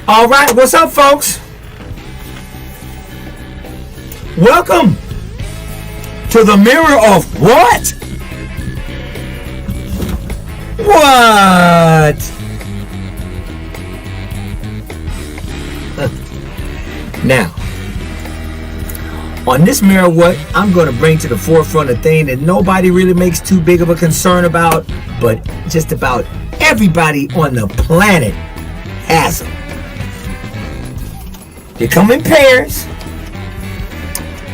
All right, what's up, folks? Welcome to the mirror of what? What? Now, on this mirror what, I'm going to bring to the forefront a thing that nobody really makes too big of a concern about, but just about everybody on the planet has them. They come in pairs.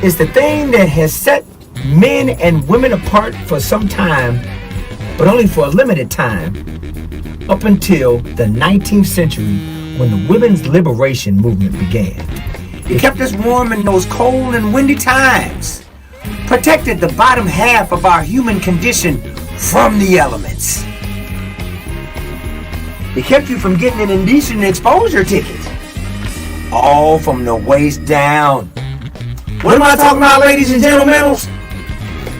It's the thing that has set men and women apart for some time, but only for a limited time, up until the 19th century when the women's liberation movement began. It kept us warm in those cold and windy times, protected the bottom half of our human condition from the elements. It kept you from getting an indecent exposure ticket. All from the waist down. What am I talking about, ladies and gentlemen?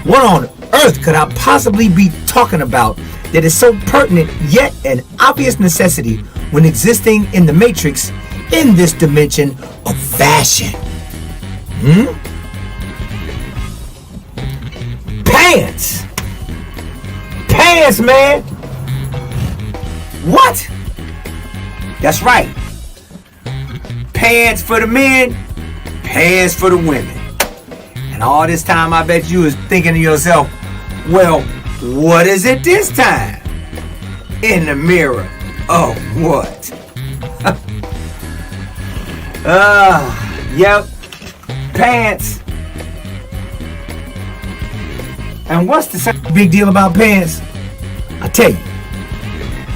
What on earth could I possibly be talking about that is so pertinent yet an obvious necessity when existing in the matrix in this dimension of fashion? Pants! Pants, man! What? That's right. Pants for the men, pants for the women. And all this time I bet you was thinking to yourself, well, what is it this time? In the mirror of what? Yep, pants. And what's the big deal about pants? I tell you,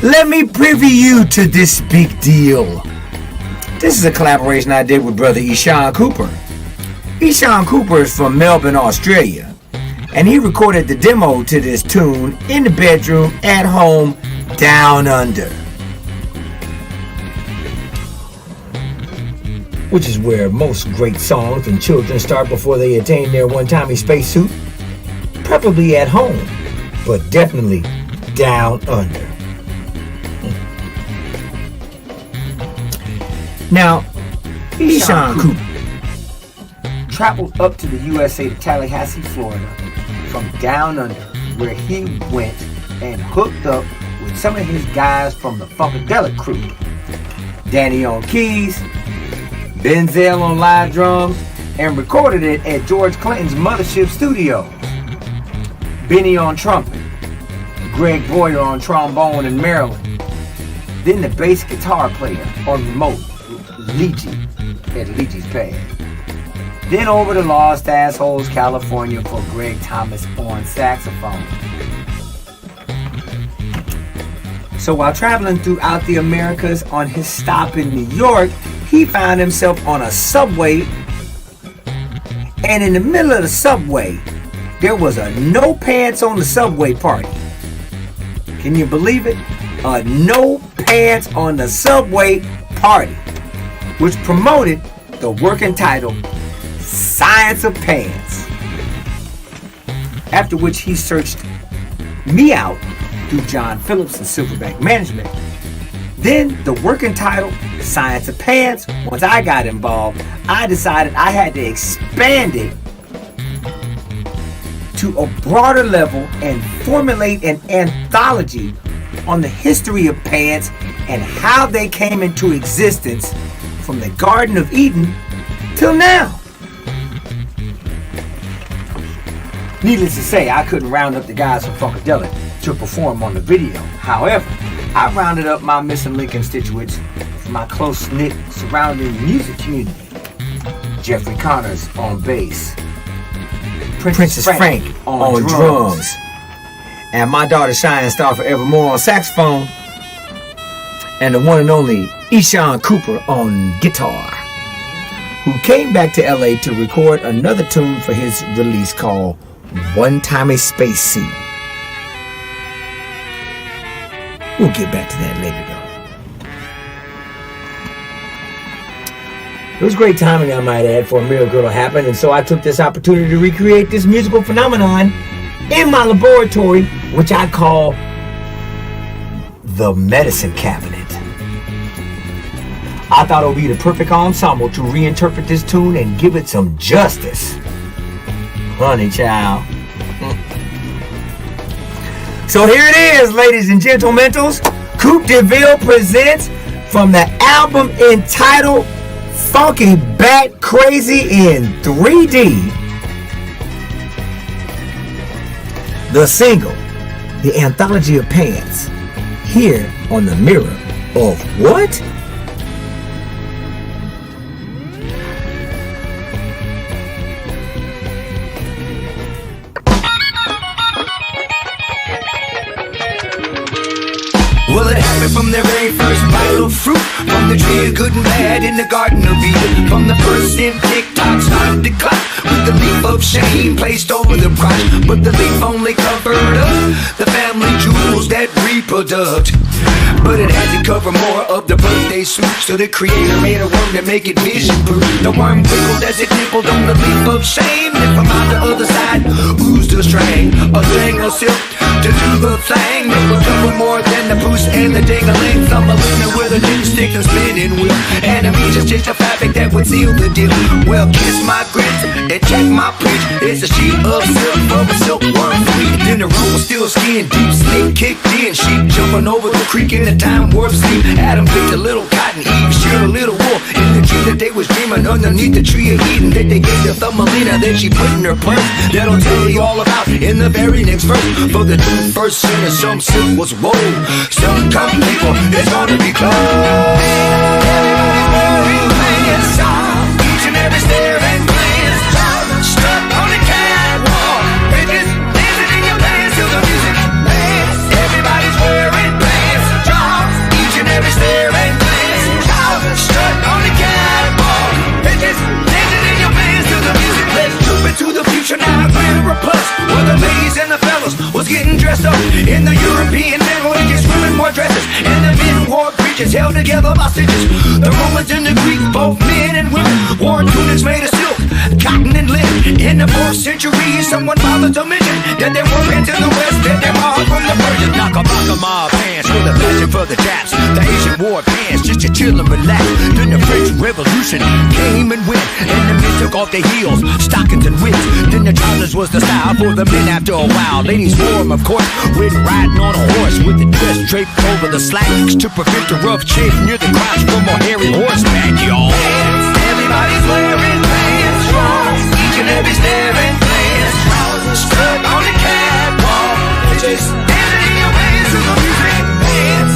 let me privy you to this big deal. This is a collaboration I did with brother Ishan Cooper. Ishan Cooper is from Melbourne, Australia, and he recorded the demo to this tune in the bedroom at home down under, which is where most great songs and children start before they attain their one-timey spacesuit, preferably at home, but definitely down under. Now, Ishan Cooper traveled up to the USA to Tallahassee, Florida, from down under, where he went and hooked up with some of his guys from the Funkadelic crew. Danny on keys, Benzel on live drums, and recorded it at George Clinton's Mothership Studios. Benny on trumpet, Greg Boyer on trombone in Maryland, then the bass guitar player on remote, Leachy at Leachy's pad. Then over to Lost Assholes, California for Greg Thomas on saxophone. So while traveling throughout the Americas on his stop in New York, he found himself on a subway, and in the middle of the subway, there was a no pants on the subway party. Can you believe it? A no pants on the subway party, which promoted the working title Science of Pants. After which he searched me out through John Phillips and Silverback Management. Then the working title Science of Pants, once I got involved, I decided I had to expand it to a broader level and formulate an anthology on the history of pants and how they came into existence from the Garden of Eden till now. Needless to say, I couldn't round up the guys from Funkadelic to perform on the video. However, I rounded up my missing link constituents from my close-knit surrounding music community. Jeffrey Connors on bass, Princess Frank on drums, and my daughter Shining Star Forevermore on saxophone, and the one and only Ishan Cooper on guitar, who came back to LA to record another tune for his release called One Time a Spacesuit. We'll get back to that later though. It was great timing, I might add, for a miracle to happen, and so I took this opportunity to recreate this musical phenomenon in my laboratory, which I call the medicine cabinet. I thought it would be the perfect ensemble to reinterpret this tune and give it some justice. Honey child. So here it is, ladies and gentlemen. Coupe de Ville presents from the album entitled Funky Bat Crazy in 3D. The single, The Anthology of Pants, here on the Mirror of What? Well, it happened from their very first bite of fruit, from the tree of good and bad in the Garden of Eden. From the first sin, TikTok started to clap with the leaf of shame placed over the bride. But the leaf only covered up the family jewels that reproduct. But it had to cover more of the birthday suit, so the creator made a worm to make it vision-proof. The worm wiggled as it nibbled on the leaf of shame, and from out the other side oozed a string, a thing of silk to do the thing that would cover more than the poos and the ding-a-ling. Thumbelina with a dipstick and spinning wheel, and a meat is just a fabric that would seal the deal. Well, kiss my grits and check my preach. It's a sheet of silk from a silkworm fleet. Then the room was still skin deep, snake kicked in, sheep jumping over the creek in the time warp sleep. Adam picked a little cotton, Eve sheared a little wool in the tree that they was dreaming underneath the tree of Eden that they gave to Thumbelina that she put in her purse. That'll tell you all about in the very next verse. For the first sinner, some silk was wool, some come people, it's gonna be close. Everybody's wearing pants, each and every stare and glance, stuck on the catwalk, bitches dancing in your pants to the music. Everybody's wearing pants, each and every stare and glance, stuck on the catwalk, bitches dancing in your pants to the music. Let's jump into the future now, Grand Plus, where the ladies and the fellas was getting dressed up in the European Middle Ages, women wore dresses and the men wore breeches held together by stitches. The Romans and the Greeks, both men and women, wore tunics made of silk, cotton and linen. In the 4th century, someone bothered to mention that there were pants in the West that they borrowed from the Persians. Knock-a-mock pants with a passion for the Japs. The Asian wore pants just to chill and relax. Then the French Revolution came and went, and the men took off their heels, stockings and whips. Then the trousers was the style for the men after a while. Ladies wore them, of course, when riding on a horse, with the dress draped over the slacks to prevent the rough shape near the crotch from a hairy horseback, y'all. Everybody's wearing pants, each and every staring glance, stuck on the catwalk, just dancing in your pants to the music.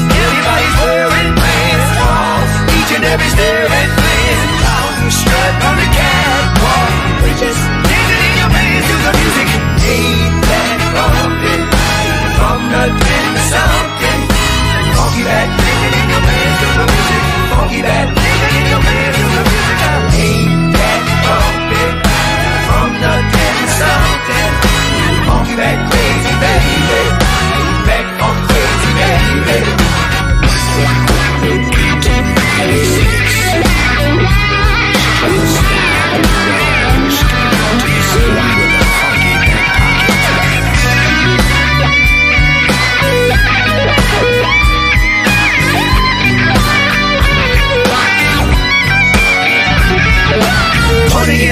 Everybody's wearing pants, each and every staring glance, stuck on the catwalk, just dancing in your pants to the music. Ain't that bumping from nothing to something? Funky bat dancing in your pants to the music. Funky bat dancing in your pants to the music. Ain't that bumping from nothing to something? Funky bat crazy baby, back on crazy baby.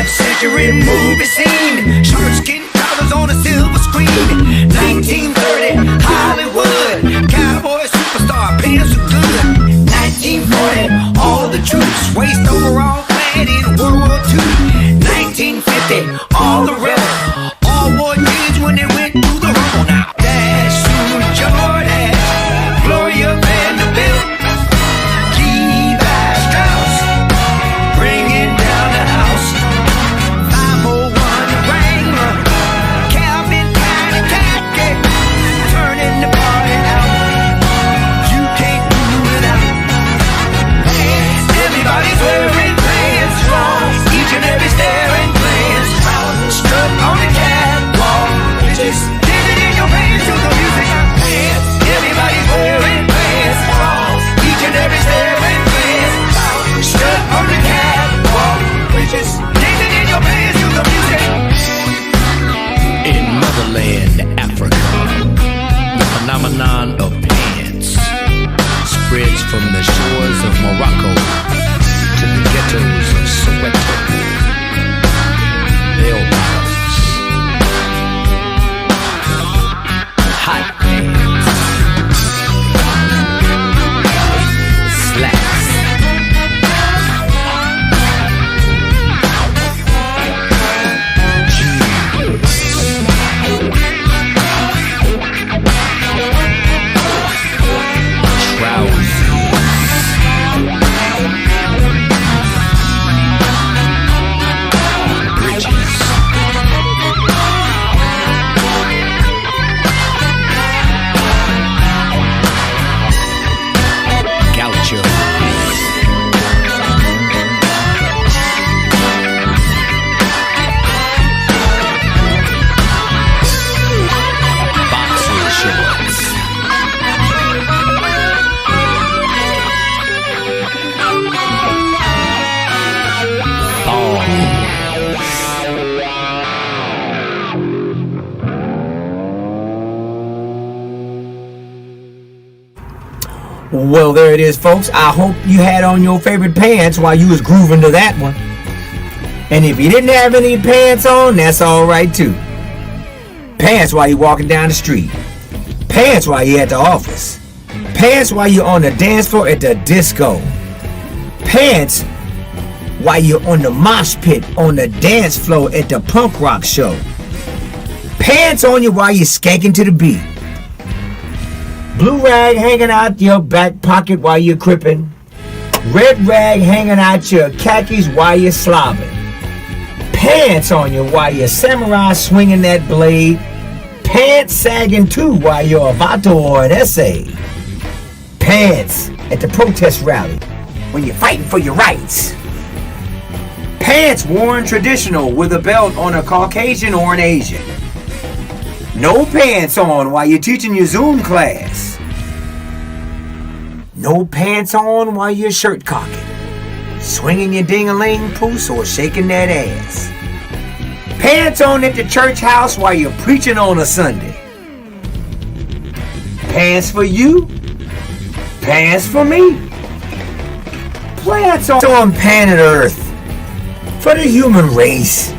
Century movie scene, short skin colors on a silver screen. 1930 Hollywood, cowboy superstar pants are good. 1940 all the troops, waist overall clad in World War II. 1950 all the rebels, all wore jeans when they went to the rumble. Now Dash, Sue Jordan, Gloria Vanderbilt, Levi Strauss, bringing down the house. 501 Wrangler, Calvin Klein and khaki, turning the party out. You can't do without. Everybody's wearing pants, each and every staring glance, stuck on the catwalk, just dancing in your pants to the music. Everybody's wearing pants, each and every staring glance, stuck on the catwalk, just dancing in your pants to the music. In motherland Africa, the phenomenon of pants spreads from the shores of Morocco ghettos of Soweto, bell bottoms, hot pants, slacks, Well, there it is, folks. I hope you had on your favorite pants while you was grooving to that one. And if you didn't have any pants on, that's all right too. Pants while you're walking down the street. Pants while you're at the office. Pants while you're on the dance floor at the disco. Pants while you're on the mosh pit on the dance floor at the punk rock show. Pants on you while you're skanking to the beat. Blue rag hanging out your back pocket while you're crippin'. Red rag hanging out your khakis while you're slobbing. Pants on you while you're samurai swinging that blade. Pants sagging too while you're a vato or an essay. Pants at the protest rally when you're fighting for your rights. Pants worn traditional with a belt on a Caucasian or an Asian. No pants on while you're teaching your Zoom class. No pants on while you're shirt cocking, swinging your ding-a-ling poos or shaking that ass. Pants on at the church house while you're preaching on a Sunday. Pants for you, pants for me. Plants on planet Earth for the human race.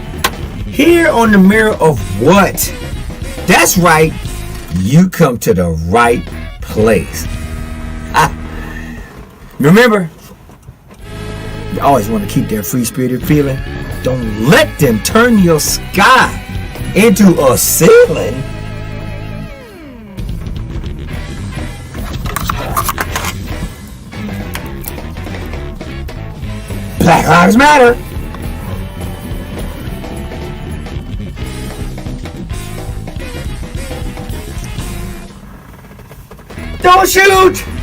Here on the Mirror of What? That's right, you come to the right place. Remember, you always want to keep that free-spirited feeling. Don't let them turn your sky into a ceiling. Black Lives Matter. Don't shoot!